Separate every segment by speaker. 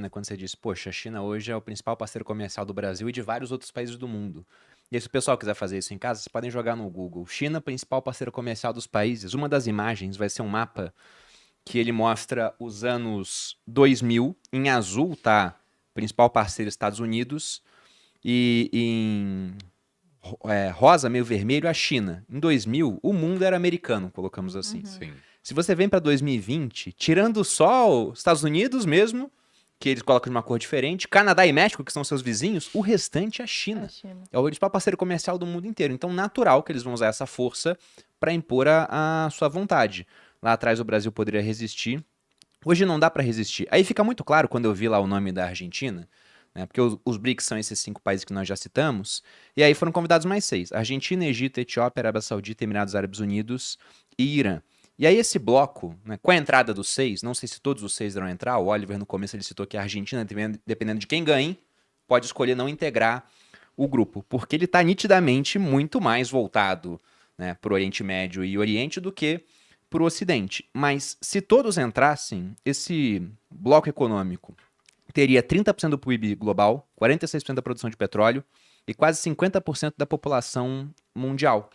Speaker 1: China quando você disse, poxa, a China hoje é o principal parceiro comercial do Brasil e de vários outros países do mundo. E aí, se o pessoal quiser fazer isso em casa, vocês podem jogar no Google. China, principal parceiro comercial dos países. Uma das imagens vai ser um mapa que ele mostra os anos 2000. Em azul tá principal parceiro Estados Unidos e em rosa, meio vermelho, a China. Em 2000, o mundo era americano, colocamos assim.
Speaker 2: Sim.
Speaker 1: Se você vem para 2020, tirando só os Estados Unidos mesmo, que eles colocam de uma cor diferente, Canadá e México, que são seus vizinhos, o restante é a China. É o principal parceiro comercial do mundo inteiro. Então, natural que eles vão usar essa força para impor a sua vontade. Lá atrás o Brasil poderia resistir. Hoje não dá para resistir. Aí fica muito claro quando eu vi lá o nome da Argentina, né? Porque os BRICS são esses 5 países que nós já citamos. E aí foram convidados mais 6. Argentina, Egito, Etiópia, Arábia Saudita, Emirados Árabes Unidos e Irã. E aí esse bloco, né, com a entrada dos 6, não sei se todos os 6 irão entrar, o Oliver no começo ele citou que a Argentina, dependendo de quem ganhe, pode escolher não integrar o grupo, porque ele está nitidamente muito mais voltado, né, para o Oriente Médio e Oriente do que para o Ocidente. Mas se todos entrassem, esse bloco econômico teria 30% do PIB global, 46% da produção de petróleo e quase 50% da população mundial.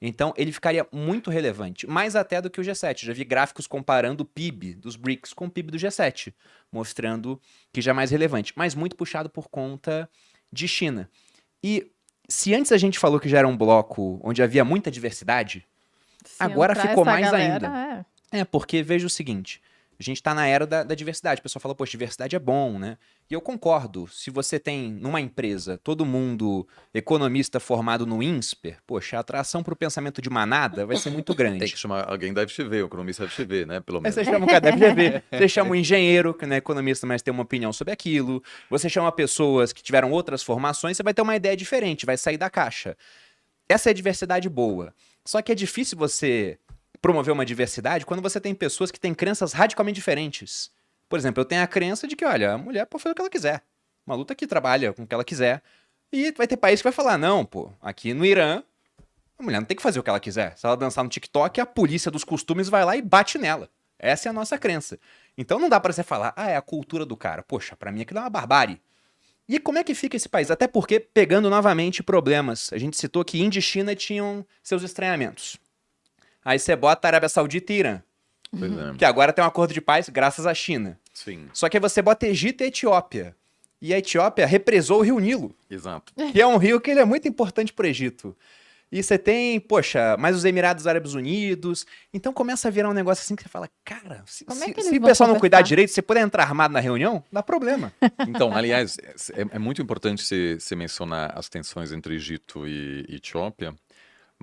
Speaker 1: Então, ele ficaria muito relevante, mais até do que o G7. Já vi gráficos comparando o PIB dos BRICS com o PIB do G7, mostrando que já é mais relevante, mas muito puxado por conta de China. E se antes a gente falou que já era um bloco onde havia muita diversidade, agora ficou mais ainda. Porque veja o seguinte, a gente está na era da diversidade. O pessoal fala, poxa, diversidade é bom, né? E eu concordo. Se você tem numa empresa todo mundo economista formado no INSPER, poxa, a atração para o pensamento de manada vai ser muito grande.
Speaker 2: Tem que chamar alguém da FGV, o economista da FGV, né? Pelo menos.
Speaker 1: Você chama um cara da FGV, você chama um engenheiro, que não é economista, mas tem uma opinião sobre aquilo. Você chama pessoas que tiveram outras formações, você vai ter uma ideia diferente, vai sair da caixa. Essa é a diversidade boa. Só que é difícil você promover uma diversidade quando você tem pessoas que têm crenças radicalmente diferentes. Por exemplo, eu tenho a crença de que, olha, a mulher pode fazer o que ela quiser. Uma luta que trabalha com o que ela quiser. E vai ter país que vai falar, não, pô, aqui no Irã, a mulher não tem que fazer o que ela quiser. Se ela dançar no TikTok, a polícia dos costumes vai lá e bate nela. Essa é a nossa crença. Então não dá pra você falar, é a cultura do cara. Poxa, pra mim aquilo é uma barbárie. E como é que fica esse país? Até porque, pegando novamente problemas, a gente citou que Índia e China tinham seus estranhamentos. Aí você bota a Arábia Saudita e Irã, que agora tem um acordo de paz graças à China.
Speaker 2: Sim.
Speaker 1: Só que aí você bota Egito e Etiópia. E a Etiópia represou o Rio Nilo.
Speaker 2: Exato.
Speaker 1: Que é um rio que ele é muito importante pro Egito. E você tem, poxa, mais os Emirados Árabes Unidos. Então começa a virar um negócio assim que você fala, cara, se o pessoal não cuidar direito, se puder entrar armado na reunião, dá problema.
Speaker 2: Então, aliás, é muito importante você mencionar as tensões entre Egito e Etiópia,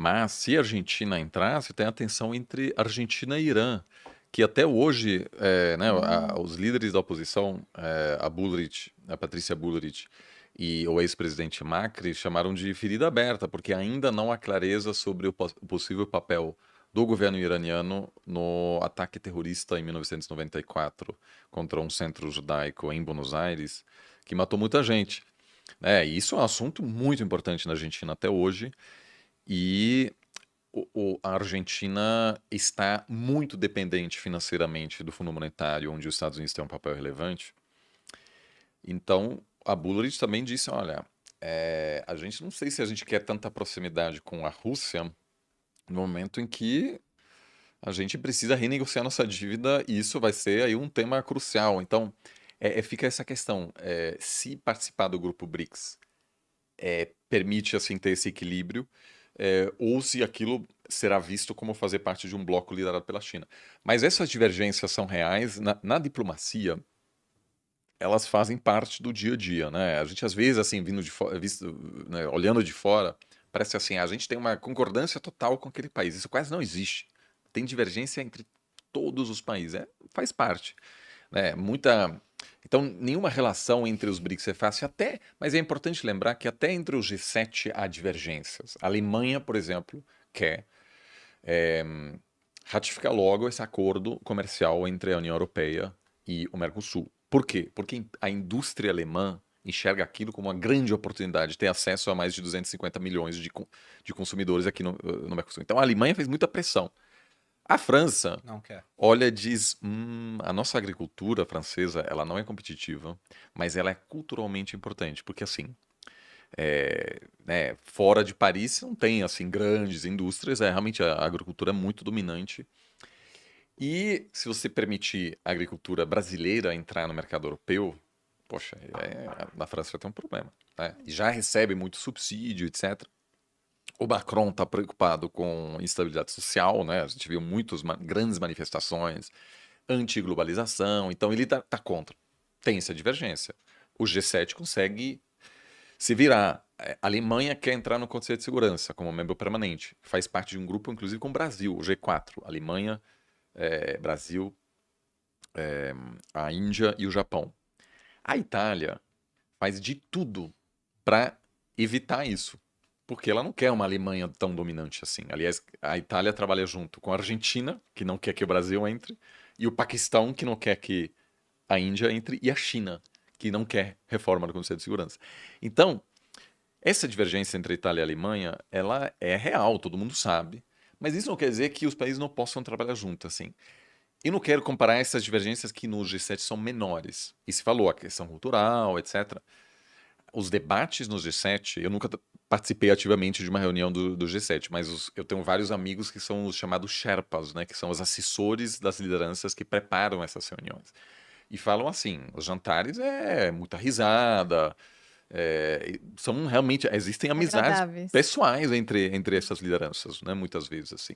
Speaker 2: mas se a Argentina entrar, você tem a tensão entre Argentina e Irã, que até hoje, né, os líderes da oposição, a Patrícia Bullrich e o ex-presidente Macri chamaram de ferida aberta, porque ainda não há clareza sobre o possível papel do governo iraniano no ataque terrorista em 1994 contra um centro judaico em Buenos Aires, que matou muita gente. E isso é um assunto muito importante na Argentina até hoje, e a Argentina está muito dependente financeiramente do Fundo Monetário, onde os Estados Unidos têm um papel relevante. Então, a Bullrich também disse, olha, a gente não sei se a gente quer tanta proximidade com a Rússia no momento em que a gente precisa renegociar nossa dívida e isso vai ser aí um tema crucial. Então, fica essa questão, se participar do grupo BRICS permite assim ter esse equilíbrio, ou se aquilo será visto como fazer parte de um bloco liderado pela China. Mas essas divergências são reais. Na diplomacia, elas fazem parte do dia a dia, né? A gente às vezes, assim, né, olhando de fora, parece assim, a gente tem uma concordância total com aquele país. Isso quase não existe. Tem divergência entre todos os países. Faz parte, né? Então, nenhuma relação entre os BRICS é fácil, mas é importante lembrar que até entre o G7 há divergências. A Alemanha, por exemplo, quer ratificar logo esse acordo comercial entre a União Europeia e o Mercosul. Por quê? Porque a indústria alemã enxerga aquilo como uma grande oportunidade de ter acesso a mais de 250 milhões de consumidores aqui no Mercosul. Então, a Alemanha fez muita pressão. A França
Speaker 1: Não quer.
Speaker 2: olha e diz, a nossa agricultura francesa, ela não é competitiva, mas ela é culturalmente importante, porque assim, né, fora de Paris não tem assim grandes indústrias, realmente a agricultura é muito dominante. E se você permitir a agricultura brasileira entrar no mercado europeu, poxa, na França vai ter um problema, né? E já recebe muito subsídio, etc. O Macron está preocupado com instabilidade social, né? A gente viu muitas grandes manifestações anti-globalização, então ele tá contra. Tem essa divergência. O G7 consegue se virar. A Alemanha quer entrar no Conselho de Segurança como membro permanente. Faz parte de um grupo, inclusive, com o Brasil, o G4. Alemanha, Brasil, a Índia e o Japão. A Itália faz de tudo para evitar isso, porque ela não quer uma Alemanha tão dominante assim. Aliás, a Itália trabalha junto com a Argentina, que não quer que o Brasil entre, e o Paquistão, que não quer que a Índia entre, e a China, que não quer reforma do Conselho de Segurança. Então, essa divergência entre a Itália e a Alemanha, ela é real, todo mundo sabe, mas isso não quer dizer que os países não possam trabalhar juntos, assim. Eu não quero comparar essas divergências que no G7 são menores. E se falou a questão cultural, etc. Os debates no G7, eu nunca participei ativamente de uma reunião do G7, mas eu tenho vários amigos que são os chamados Sherpas, né, que são os assessores das lideranças que preparam essas reuniões. E falam assim, os jantares é muita risada, são realmente, existem amizades
Speaker 3: Agradáveis.
Speaker 2: pessoais entre essas lideranças, né, muitas vezes, assim.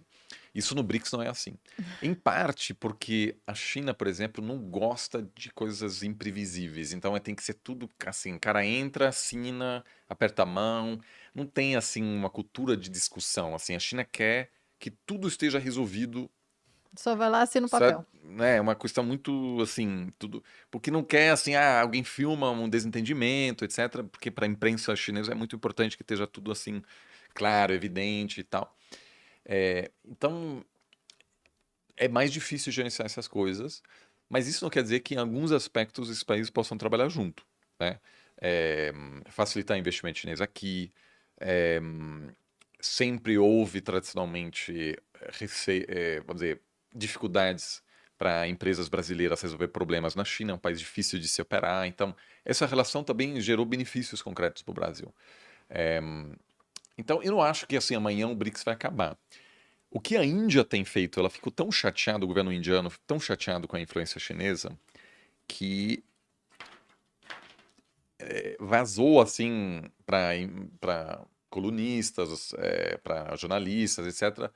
Speaker 2: Isso no BRICS não é assim. Em parte porque a China, por exemplo, não gosta de coisas imprevisíveis. Então tem que ser tudo assim, cara entra, assina, aperta a mão. Não tem assim uma cultura de discussão. Assim, a China quer que tudo esteja resolvido,
Speaker 3: Só vai lá, assina o
Speaker 2: sabe?
Speaker 3: papel.
Speaker 2: É uma questão muito assim, tudo, porque não quer assim, alguém filma um desentendimento, etc. Porque para a imprensa chinesa é muito importante que esteja tudo assim claro, evidente e tal. Então é mais difícil gerenciar essas coisas, mas isso não quer dizer que em alguns aspectos esses países possam trabalhar junto, né? Facilitar investimento chinês aqui, é, sempre houve tradicionalmente vamos dizer, dificuldades para empresas brasileiras resolver problemas na China, é um país difícil de se operar, então essa relação também gerou benefícios concretos para o Brasil. Então eu não acho que assim amanhã o BRICS vai acabar. O que a Índia tem feito, ela ficou tão chateada, o governo indiano tão chateado com a influência chinesa, que vazou assim para colunistas, para jornalistas, etc.,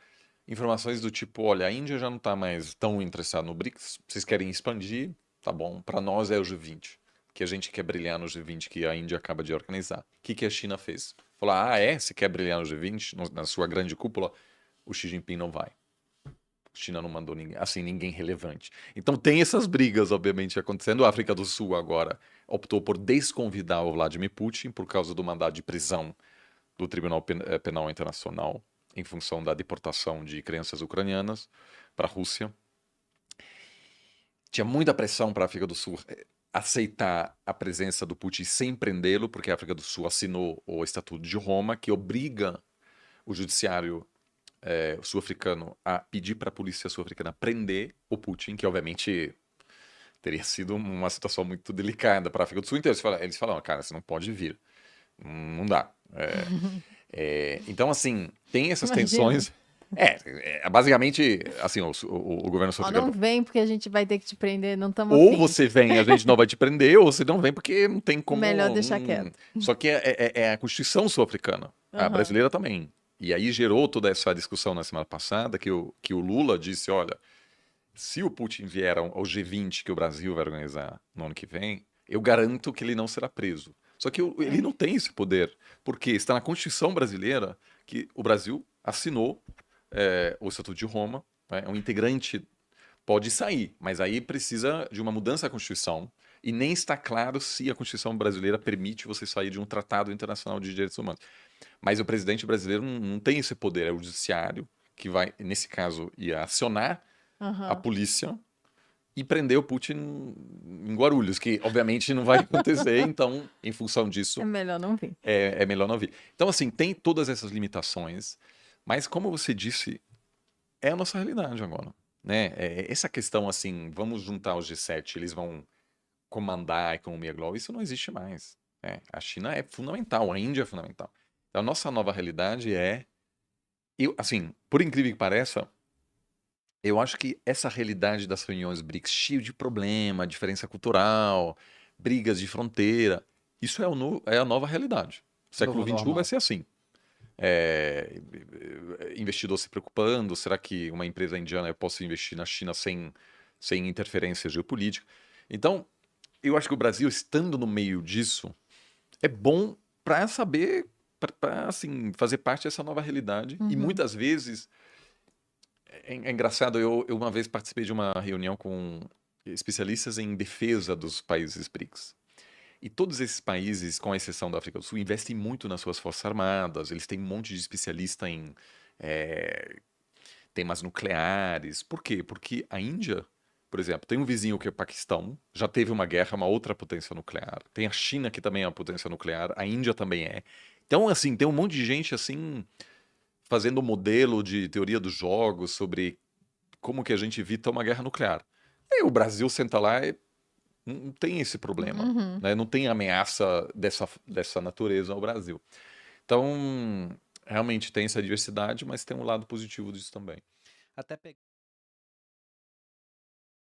Speaker 2: informações do tipo, olha, a Índia já não está mais tão interessada no BRICS, vocês querem expandir, tá bom, para nós é o G20, que a gente quer brilhar no G20 que a Índia acaba de organizar. O que a China fez? Falou, você quer brilhar no G20, na sua grande cúpula? O Xi Jinping não vai. A China não mandou ninguém, assim, ninguém relevante. Então tem essas brigas, obviamente, acontecendo. A África do Sul agora optou por desconvidar o Vladimir Putin por causa do mandado de prisão do Tribunal Penal Internacional em função da deportação de crianças ucranianas para a Rússia. Tinha muita pressão para a África do Sul aceitar a presença do Putin sem prendê-lo, porque a África do Sul assinou o Estatuto de Roma, que obriga o judiciário sul-africano a pedir para a polícia sul-africana prender o Putin, que obviamente teria sido uma situação muito delicada para a África do Sul inteira. Eles falaram, cara, você não pode vir, não dá. Então, assim, tem essas tensões. Basicamente, assim, o governo sul-africano...
Speaker 3: Não vem porque a gente vai ter que te prender, não estamos
Speaker 2: Ou você vem, a gente não vai te prender, ou você não vem porque não tem como...
Speaker 3: Melhor deixar quieto.
Speaker 2: Só que é a Constituição sul-africana, a brasileira também. E aí gerou toda essa discussão na semana passada, que o Lula disse, olha, se o Putin vier ao G20 que o Brasil vai organizar no ano que vem, eu garanto que ele não será preso. Só que ele não tem esse poder, porque está na Constituição brasileira que o Brasil assinou o Estatuto de Roma, né? Um integrante pode sair, mas aí precisa de uma mudança da Constituição, e nem está claro se a Constituição brasileira permite você sair de um tratado internacional de direitos humanos. Mas o presidente brasileiro não tem esse poder, é o judiciário que vai, nesse caso, ia acionar a polícia e prender o Putin em Guarulhos, que obviamente não vai acontecer, então, em função disso...
Speaker 3: É melhor não vir.
Speaker 2: É melhor não vir. Então, assim, tem todas essas limitações, mas como você disse, é a nossa realidade agora, né? Essa questão assim, vamos juntar os G7, eles vão comandar a economia global, isso não existe mais. Né? A China é fundamental, a Índia é fundamental. Então, a nossa nova realidade assim, por incrível que pareça, eu acho que essa realidade das reuniões BRICS, cheio de problema, diferença cultural, brigas de fronteira, isso é a nova realidade. O século
Speaker 1: Novo
Speaker 2: XXI vai
Speaker 1: normal.
Speaker 2: ser assim. É, investidor se preocupando, será que uma empresa indiana eu posso investir na China sem interferência geopolítica? Então, eu acho que o Brasil, estando no meio disso, é bom para saber, para assim, fazer parte dessa nova realidade. E
Speaker 3: Uhum.
Speaker 2: muitas vezes, é engraçado, eu uma vez participei de uma reunião com especialistas em defesa dos países BRICS. E todos esses países, com exceção da África do Sul, investem muito nas suas forças armadas, eles têm um monte de especialista em temas nucleares. Por quê? Porque a Índia, por exemplo, tem um vizinho que é o Paquistão, já teve uma guerra, uma outra potência nuclear. Tem a China, que também é uma potência nuclear, a Índia também é. Então, assim, tem um monte de gente, assim, fazendo modelo de teoria dos jogos sobre como que a gente evita uma guerra nuclear. E o Brasil senta lá e não tem esse problema,
Speaker 3: Uhum.
Speaker 2: né? Não tem ameaça dessa natureza ao Brasil. Então, realmente tem essa diversidade, mas tem um lado positivo disso também.
Speaker 1: Até